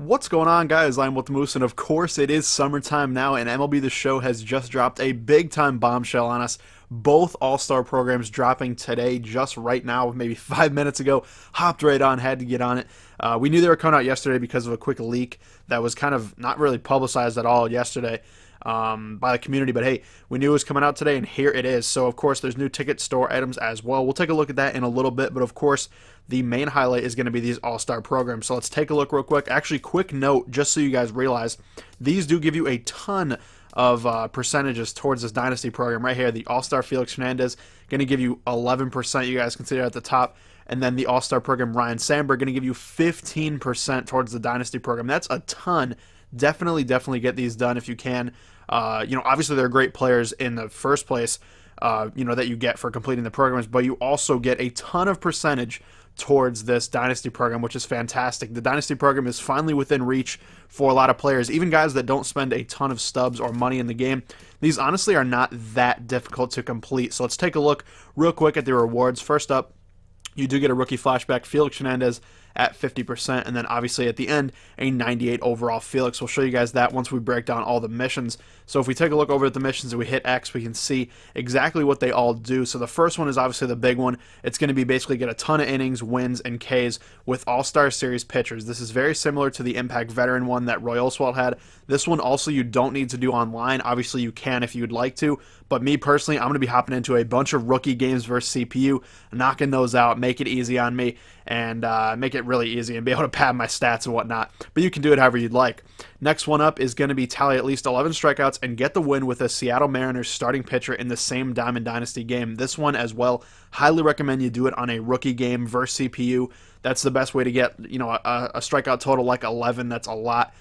What's going on, guys? I'm with Moose, and of course it is summertime now, and MLB The Show has just dropped a big-time bombshell on us. Both All-Star programs dropping today, just right now, maybe 5 minutes ago. Hopped right on, had to get on it. We knew they were coming out yesterday because of a quick leak that was kind of not really publicized at all yesterday by the community, but hey, we knew it was coming out today, and here it is. So of course there's new ticket store items as well. We'll take a look at that in a little bit, but of course the main highlight is going to be these all-star programs. So let's take a look real quick. Actually, quick note, just so you guys realize, these do give you a ton of percentages towards this dynasty program right here. The all-star Felix Hernandez going to give you 11%, you guys can see it at the top. And then the all-star program Ryne Sandberg going to give you 15% towards the dynasty program. That's a ton. Definitely get these done if you can. Obviously they're great players in the first place, that you get for completing the programs, but you also get a ton of percentage towards this dynasty program, which is fantastic. The dynasty program is finally within reach for a lot of players, even guys that don't spend a ton of stubs or money in the game. These honestly are not that difficult to complete. So let's take a look real quick at the rewards. First up, you do get a rookie flashback Felix Hernandez at 50%, and then obviously at the end a 98 overall Felix. We'll show you guys that once we break down all the missions. So if we take a look over at the missions and we hit X, we can see exactly what they all do. So the first one is obviously the big one. It's going to be basically get a ton of innings, wins, and Ks with All-Star Series pitchers. This is very similar to the Impact Veteran one that Roy Oswalt had. This one also you don't need to do online. Obviously you can if you'd like to, but me personally, I'm going to be hopping into a bunch of rookie games versus CPU, knocking those out, make it easy on me, and make it really easy and be able to pad my stats and whatnot. But you can do it however you'd like. Next one up is going to be tally at least 11 strikeouts and get the win with a Seattle Mariners starting pitcher in the same Diamond Dynasty game. This one as well, highly recommend you do it on a rookie game versus CPU. That's the best way to get a strikeout total like 11. That's a lot.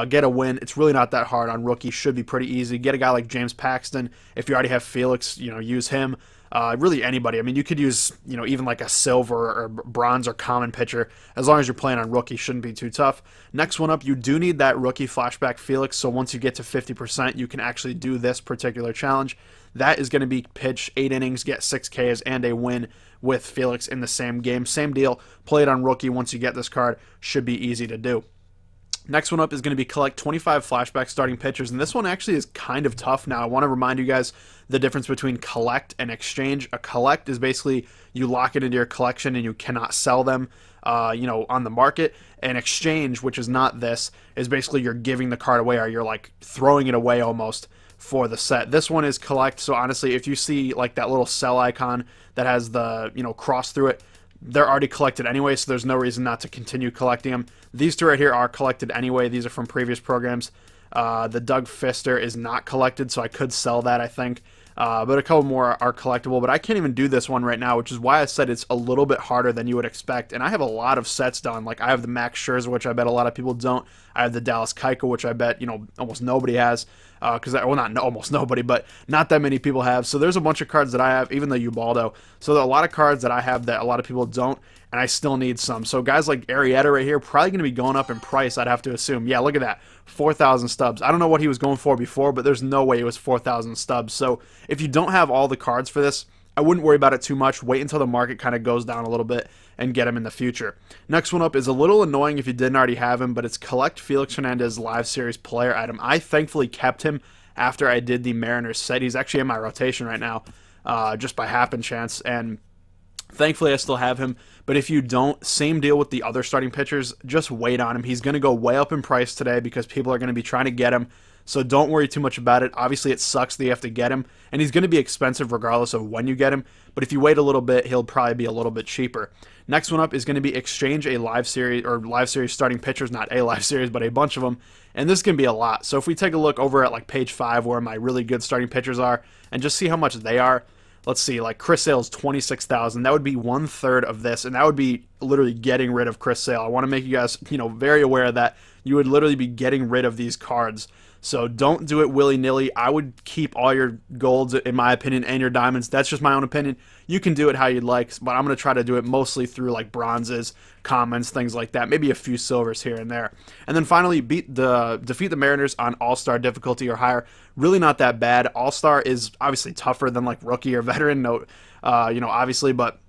Get a win. It's really not that hard on rookie. Should be pretty easy. Get a guy like James Paxton. If you already have Felix, use him. Really anybody. I mean, you could use, even like a silver or bronze or common pitcher. As long as you're playing on rookie, shouldn't be too tough. Next one up, you do need that rookie flashback Felix. So once you get to 50%, you can actually do this particular challenge. That is going to be pitch 8 innings, get 6 Ks, and a win with Felix in the same game. Same deal. Play it on rookie. Once you get this card, should be easy to do. Next one up is going to be collect 25 flashback starting pitchers, and this one actually is kind of tough. Now, I want to remind you guys the difference between collect and exchange. A collect is basically you lock it into your collection and you cannot sell them, on the market. An exchange, which is not this, is basically you're giving the card away or you're like throwing it away almost for the set. This one is collect, so honestly, if you see like that little sell icon that has the, cross through it, they're already collected anyway, so there's no reason not to continue collecting them. These two right here are collected anyway. These are from previous programs. The Doug Fister is not collected, so I could sell that, I think. But a couple more are collectible, but I can't even do this one right now, which is why I said it's a little bit harder than you would expect. And I have a lot of sets done. Like, I have the Max Scherzer, which I bet a lot of people don't. I have the Dallas Keuchel, which I bet, almost nobody has. Not almost nobody, but not that many people have. So there's a bunch of cards that I have, even the Ubaldo. So there are a lot of cards that I have that a lot of people don't, and I still need some. So guys like Arrieta right here, probably going to be going up in price, I'd have to assume. Yeah, look at that, 4,000 stubs. I don't know what he was going for before, but there's no way it was 4,000 stubs. So if you don't have all the cards for this, I wouldn't worry about it too much. Wait until the market kind of goes down a little bit and get him in the future. Next one up is a little annoying if you didn't already have him, but it's collect Felix Hernandez live series player item. I thankfully kept him after I did the Mariners set. He's actually in my rotation right now, just by happen chance, and thankfully I still have him. But if you don't, same deal with the other starting pitchers. Just wait on him. He's going to go way up in price today because people are going to be trying to get him. So don't worry too much about it. Obviously, it sucks that you have to get him, and he's going to be expensive regardless of when you get him. But if you wait a little bit, he'll probably be a little bit cheaper. Next one up is going to be exchange a live series or live series starting pitchers, not a live series, but a bunch of them. And this can be a lot. So if we take a look over at like page 5 where my really good starting pitchers are and just see how much they are. Let's see, like Chris Sale's 26,000. That would be 1/3 of this, and that would be literally getting rid of Chris Sale. I want to make you guys, very aware that you would literally be getting rid of these cards. So don't do it willy-nilly. I would keep all your golds, in my opinion, and your diamonds. That's just my own opinion. You can do it how you'd like, but I'm going to try to do it mostly through like bronzes, commons, things like that. Maybe a few silvers here and there. And then finally, defeat the Mariners on All-Star difficulty or higher. Really not that bad. All-Star is obviously tougher than like rookie or veteran, obviously, but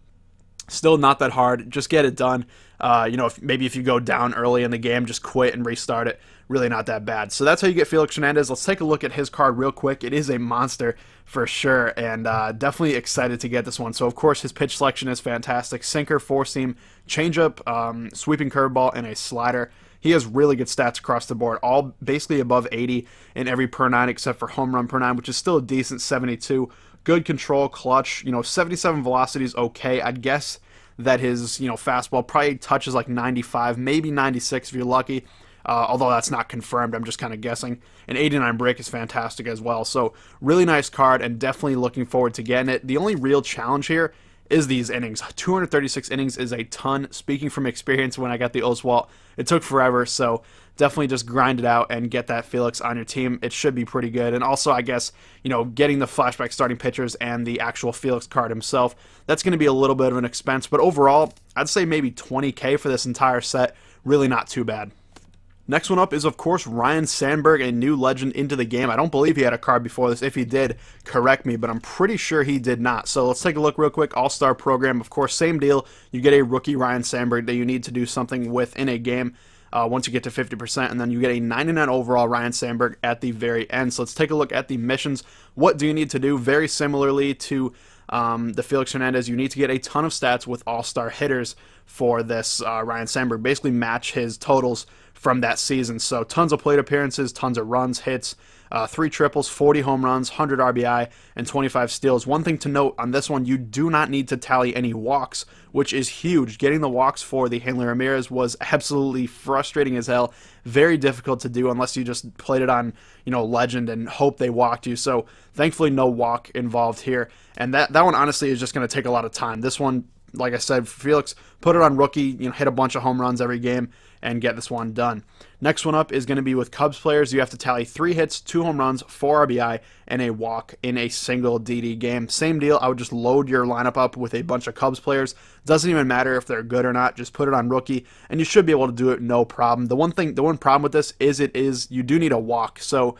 still not that hard. Just get it done. Maybe if you go down early in the game, just quit and restart it. Really not that bad. So that's how you get Felix Hernandez. Let's take a look at his card real quick. It is a monster for sure, and definitely excited to get this one. So, of course, his pitch selection is fantastic. Sinker, four-seam, changeup, sweeping curveball, and a slider. He has really good stats across the board, all basically above 80 in every per nine except for home run per nine, which is still a decent 72. Good control, clutch, 77 velocity is okay. I'd guess that his, fastball probably touches like 95, maybe 96 if you're lucky. Although that's not confirmed, I'm just kind of guessing. An 89 break is fantastic as well. So really nice card, and definitely looking forward to getting it. The only real challenge here is these innings. 236 innings is a ton. Speaking from experience, when I got the Oswalt, it took forever. So definitely just grind it out and get that Felix on your team. It should be pretty good. And also, I guess, getting the flashback starting pitchers and the actual Felix card himself, that's going to be a little bit of an expense. But overall, I'd say maybe $20K for this entire set. Really not too bad. Next one up is, of course, Ryne Sandberg, a new legend into the game. I don't believe he had a card before this. If he did, correct me, but I'm pretty sure he did not. So let's take a look real quick. All-Star program, of course, same deal. You get a rookie Ryne Sandberg that you need to do something with in a game once you get to 50%, and then you get a 99 overall Ryne Sandberg at the very end. So let's take a look at the missions. What do you need to do? Very similarly to the Felix Hernandez, you need to get a ton of stats with all-star hitters for this Ryne Sandberg. Basically match his totals from that season. So tons of plate appearances, tons of runs, hits, 3 triples, 40 home runs, 100 RBI, and 25 steals. One thing to note on this one, you do not need to tally any walks, which is huge. Getting the walks for the Hanley Ramirez was absolutely frustrating as hell. Very difficult to do unless you just played it on, legend and hope they walked you. So thankfully no walk involved here. And that one honestly is just going to take a lot of time. This one, like I said, Felix, put it on rookie, hit a bunch of home runs every game and get this one done. Next one up is going to be with Cubs players. You have to tally 3 hits, 2 home runs, 4 RBI, and a walk in a single DD game. Same deal. I would just load your lineup up with a bunch of Cubs players. Doesn't even matter if they're good or not. Just put it on rookie, and you should be able to do it no problem. The one problem with this is you do need a walk. So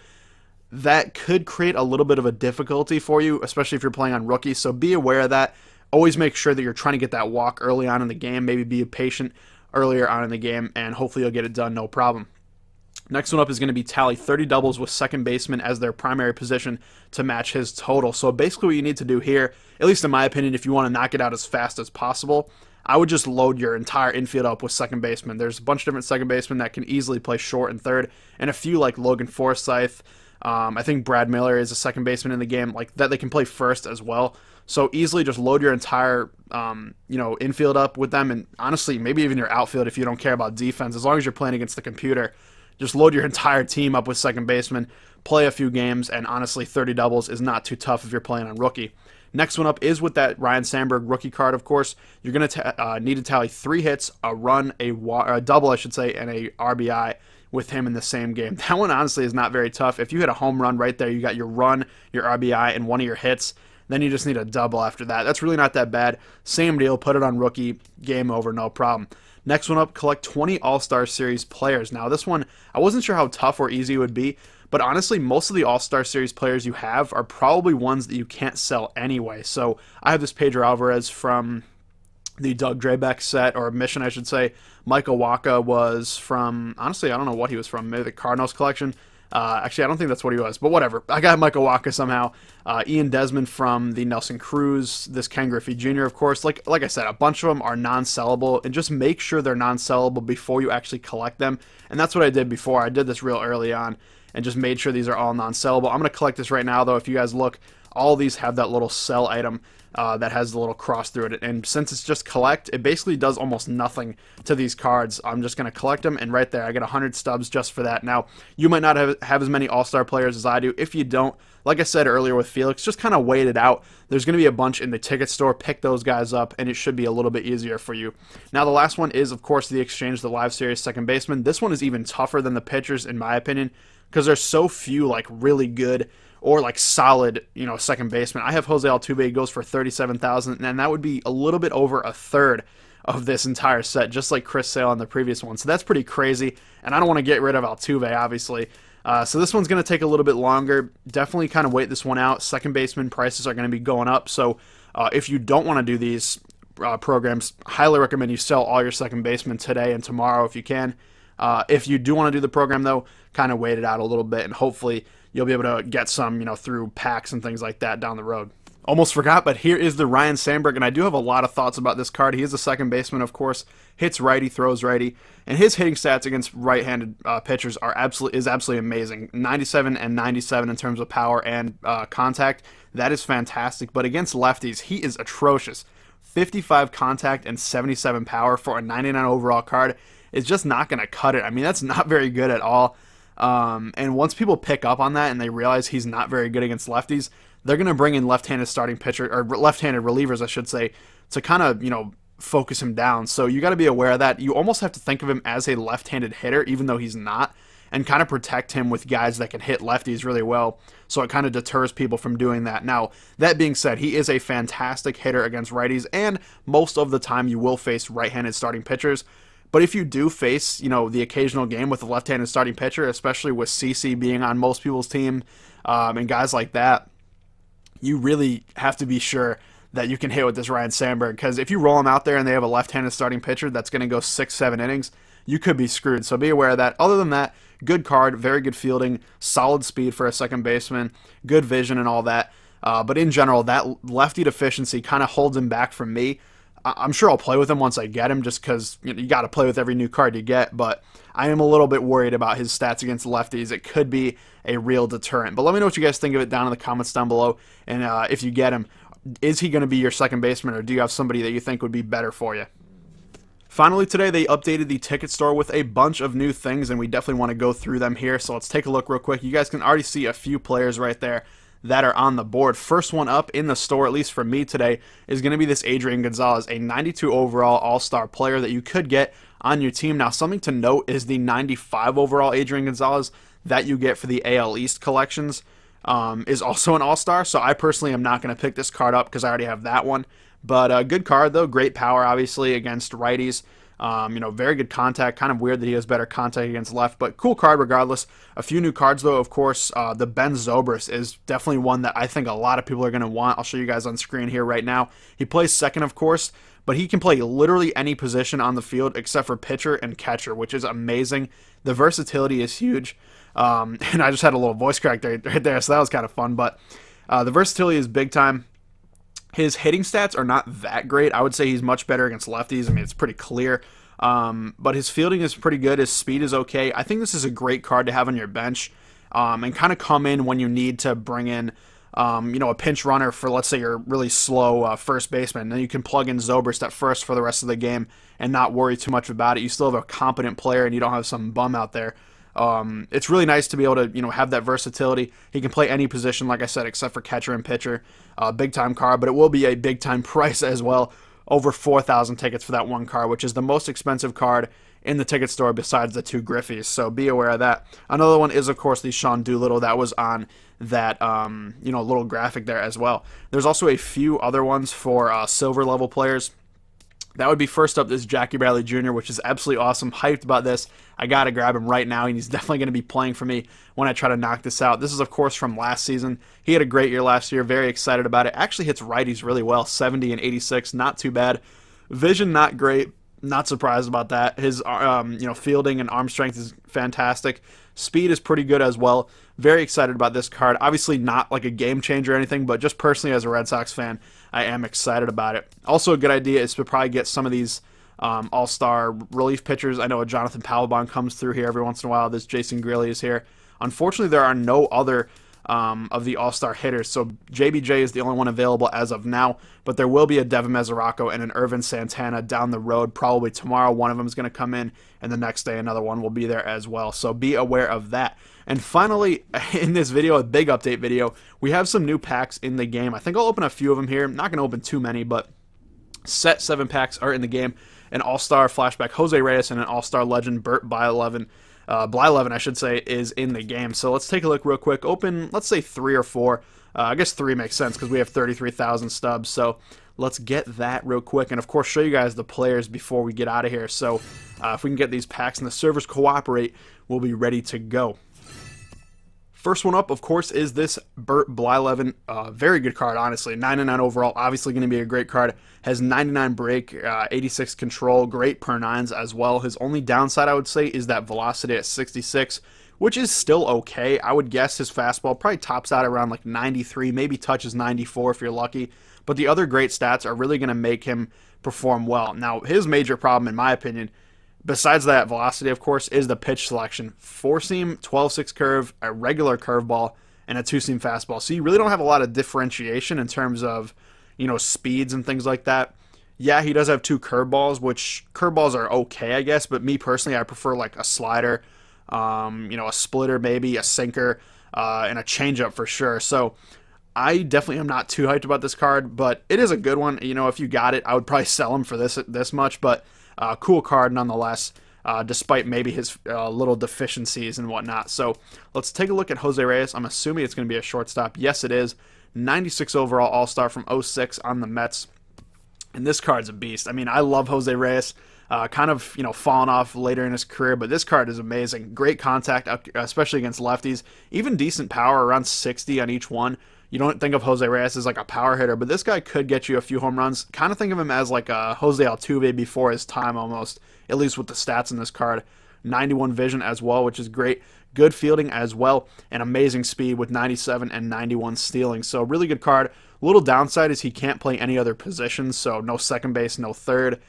that could create a little bit of a difficulty for you, especially if you're playing on rookie. So be aware of that. Always make sure that you're trying to get that walk early on in the game. Maybe be patient earlier on in the game, and hopefully you'll get it done no problem. Next one up is going to be tally 30 doubles with second baseman as their primary position to match his total. So basically what you need to do here, at least in my opinion, if you want to knock it out as fast as possible, I would just load your entire infield up with second baseman. There's a bunch of different second basemen that can easily play short and third, and a few like Logan Forsythe. I think Brad Miller is a second baseman in the game, like that they can play first as well. So easily just load your entire, infield up with them, and honestly, maybe even your outfield if you don't care about defense. As long as you're playing against the computer, just load your entire team up with second baseman, play a few games, and honestly, 30 doubles is not too tough if you're playing on rookie. Next one up is with that Ryne Sandberg rookie card, of course. You're going to need to tally 3 hits, a run, a double, and a RBI with him in the same game. That one honestly is not very tough. If you hit a home run right there, you got your run, your RBI, and one of your hits. Then you just need a double after that. That's really not that bad. Same deal, put it on rookie, game over, no problem. Next one up, collect 20 All-Star Series players. Now this one, I wasn't sure how tough or easy it would be, but honestly, most of the All-Star Series players you have are probably ones that you can't sell anyway. So I have this Pedro Alvarez from the Doug Drabeck set, or mission, I should say. Michael Wacha was from, honestly, I don't know what he was from, maybe the Cardinals collection. Actually, I don't think that's what he was, but whatever. I got Michael Wacha somehow. Ian Desmond from the Nelson Cruz, this Ken Griffey Jr., of course. Like I said, a bunch of them are non-sellable, and just make sure they're non-sellable before you actually collect them. And that's what I did before. I did this real early on and just made sure these are all non-sellable. I'm going to collect this right now, though. If you guys look, all these have that little sell item that has the little cross through it. And since it's just collect, it basically does almost nothing to these cards. I'm just going to collect them, and right there, I get 100 stubs just for that. Now, you might not have as many All-Star players as I do. If you don't, like I said earlier with Felix, just kind of wait it out. There's going to be a bunch in the ticket store. Pick those guys up, and it should be a little bit easier for you. Now, the last one is, of course, the Exchange, the Live Series second baseman. This one is even tougher than the pitchers, in my opinion, because there's so few, like, really good or like solid, second baseman. I have Jose Altuve, goes for $37,000, and that would be a little bit over a third of this entire set, just like Chris Sale on the previous one. So that's pretty crazy, and I don't want to get rid of Altuve, obviously. So this one's going to take a little bit longer. Definitely kind of wait this one out. Second baseman prices are going to be going up, so if you don't want to do these, programs, highly recommend you sell all your second basemen today and tomorrow if you can. If you do want to do the program, though, kind of wait it out a little bit, and hopefully you'll be able to get some, through packs and things like that down the road. Almost forgot, but here is the Ryne Sandberg, and I do have a lot of thoughts about this card. He is a second baseman, of course, hits righty, throws righty, and his hitting stats against right-handed pitchers is absolutely amazing. 97 and 97 in terms of power and contact. That is fantastic, but against lefties, he is atrocious. 55 contact and 77 power for a 99 overall card is just not going to cut it. I mean, that's not very good at all. And once people pick up on that and they realize he's not very good against lefties, they're going to bring in left-handed starting pitcher, or left-handed relievers, I should say, to kind of, focus him down. So you got to be aware of that. You almost have to think of him as a left-handed hitter, even though he's not, and kind of protect him with guys that can hit lefties really well. So it kind of deters people from doing that. Now, that being said, he is a fantastic hitter against righties, and most of the time you will face right-handed starting pitchers. But if you do face, the occasional game with a left-handed starting pitcher, especially with CC being on most people's team, and guys like that, you really have to be sure that you can hit with this Ryne Sandberg, because if you roll him out there and they have a left-handed starting pitcher that's going to go 6-7 innings, you could be screwed. So be aware of that. Other than that, good card, very good fielding, solid speed for a second baseman, good vision and all that. But in general, that lefty deficiency kind of holds him back from me. I'm sure I'll play with him once I get him, just because you got to play with every new card you get, but I am a little bit worried about his stats against lefties. It could be a real deterrent. But let me know what you guys think of it down in the comments down below, and if you get him, is he going to be your second baseman, or do you have somebody that you think would be better for you? Finally, today they updated the ticket store with a bunch of new things, and we definitely want to go through them here, so let's take a look real quick. You guys can already see a few players right there that are on the board. First one up in the store, at least for me today, is going to be this Adrian Gonzalez, a 92 overall all-star player that you could get on your team. Now, something to note is the 95 overall Adrian Gonzalez that you get for the AL East collections is also an all-star, so I personally am not going to pick this card up because I already have that one. But good card, though. Great power, obviously, against righties. Very good contact. Kind of weird that he has better contact against left, but cool card regardless. A few new cards, though, of course. The Ben Zobrist is definitely one that I think a lot of people are going to want. I'll show you guys on screen here right now. He plays second, of course, but he can play literally any position on the field except for pitcher and catcher, which is amazing. The versatility is huge. And I just had a little voice crack right there, so that was kind of fun. But the versatility is big time. His hitting stats are not that great. I would say he's much better against lefties. I mean, it's pretty clear. But his fielding is pretty good. His speed is okay. I think this is a great card to have on your bench and kind of come in when you need to bring in, a pinch runner for, let's say, your really slow first baseman. Then you can plug in Zobrist at first for the rest of the game and not worry too much about it. You still have a competent player and you don't have some bum out there. It's really nice to be able to, have that versatility. He can play any position, like I said, except for catcher and pitcher. Big time card, but it will be a big time price as well. Over 4,000 tickets for that one card, which is the most expensive card in the ticket store besides the two Griffies. So be aware of that. Another one is, of course, the Sean Doolittle that was on that, little graphic there as well. There's also a few other ones for silver level players. That would be first up this Jackie Bradley Jr., which is absolutely awesome. Hyped about this. I got to grab him right now, and he's definitely going to be playing for me when I try to knock this out. This is, of course, from last season. He had a great year last year. Very excited about it. Actually hits righties really well. 70 and 86. Not too bad. Vision, not great. Not surprised about that. His fielding and arm strength is fantastic. Speed is pretty good as well. Very excited about this card. Obviously not like a game changer or anything, but just personally as a Red Sox fan, I am excited about it. Also a good idea is to probably get some of these all-star relief pitchers. I know a Jonathan Papelbon comes through here every once in a while. This Jason Greeley is here. Unfortunately, there are no other of the all-star hitters, so JBJ is the only one available as of now, but there will be a Devin Mesoraco and an Irvin Santana down the road. Probably tomorrow one of them is going to come in, and the next day another one will be there as well, so be aware of that. And finally, in this video, a big update video, we have some new packs in the game. I think I'll open a few of them here. I'm not going to open too many, but set 7 packs are in the game. An all-star flashback Jose Reyes and an all-star legend Bert Blyleven, I should say, is in the game. So let's take a look real quick. Open, let's say 3 or 4. I guess 3 makes sense because we have 33,000 stubs. So let's get that real quick. And, of course, show you guys the players before we get out of here. So if we can get these packs and the servers cooperate, we'll be ready to go. First one up, of course, is this Bert Blyleven. Very good card, honestly. 99 overall, obviously going to be a great card. Has 99 break, 86 control, great per nines as well. His only downside, I would say, is that velocity at 66, which is still okay. I would guess his fastball probably tops out around like 93, maybe touches 94 if you're lucky. But the other great stats are really going to make him perform well. Now, his major problem, in my opinion, besides that velocity, of course, is the pitch selection. 4-seam, 12-6 curve, a regular curveball, and a 2-seam fastball. So you really don't have a lot of differentiation in terms of, speeds and things like that. Yeah, he does have 2 curveballs, which curveballs are okay, I guess, but me personally, I prefer like a slider, a splitter maybe, a sinker, and a changeup for sure. So I definitely am not too hyped about this card, but it is a good one. If you got it, I would probably sell him for this much, but cool card nonetheless, despite maybe his little deficiencies and whatnot. So let's take a look at Jose Reyes. I'm assuming it's going to be a shortstop. Yes, it is. 96 overall All-Star from 06 on the Mets. And this card's a beast. I mean, I love Jose Reyes. Kind of, fallen off later in his career, but this card is amazing. Great contact, especially against lefties. Even decent power, around 60 on each one. You don't think of Jose Reyes as like a power hitter, but this guy could get you a few home runs. Kind of think of him as like a Jose Altuve before his time almost, at least with the stats in this card. 91 vision as well, which is great. Good fielding as well, and amazing speed with 97 and 91 stealing. So really good card. Little downside is he can't play any other positions, so no second base, no third,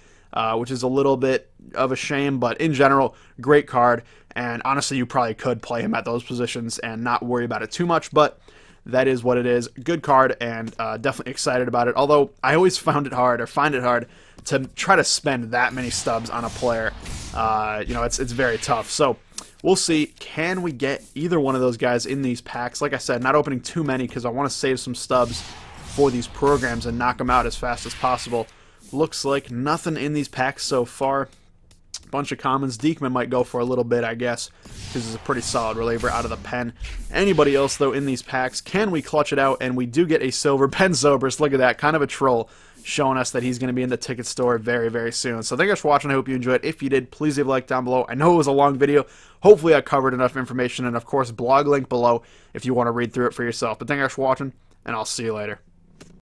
which is a little bit of a shame, but in general, great card. And honestly, you probably could play him at those positions and not worry about it too much, but that is what it is. Good card, and definitely excited about it. Although I always find it hard to try to spend that many stubs on a player. It's very tough. So we'll see. Can we get either one of those guys in these packs? Like I said, not opening too many because I want to save some stubs for these programs and knock them out as fast as possible. Looks like nothing in these packs so far. Bunch of commons. Diekman might go for a little bit, I guess, because he's a pretty solid reliever out of the pen. Anybody else, though, in these packs? Can we clutch it out? And we do get a silver Ben Zobrist. Look at that. Kind of a troll, showing us that he's going to be in the ticket store very, very soon. So thank you guys for watching. I hope you enjoyed. If you did, please leave a like down below. I know it was a long video. Hopefully I covered enough information. And, of course, blog link below if you want to read through it for yourself. But thank you guys for watching, and I'll see you later.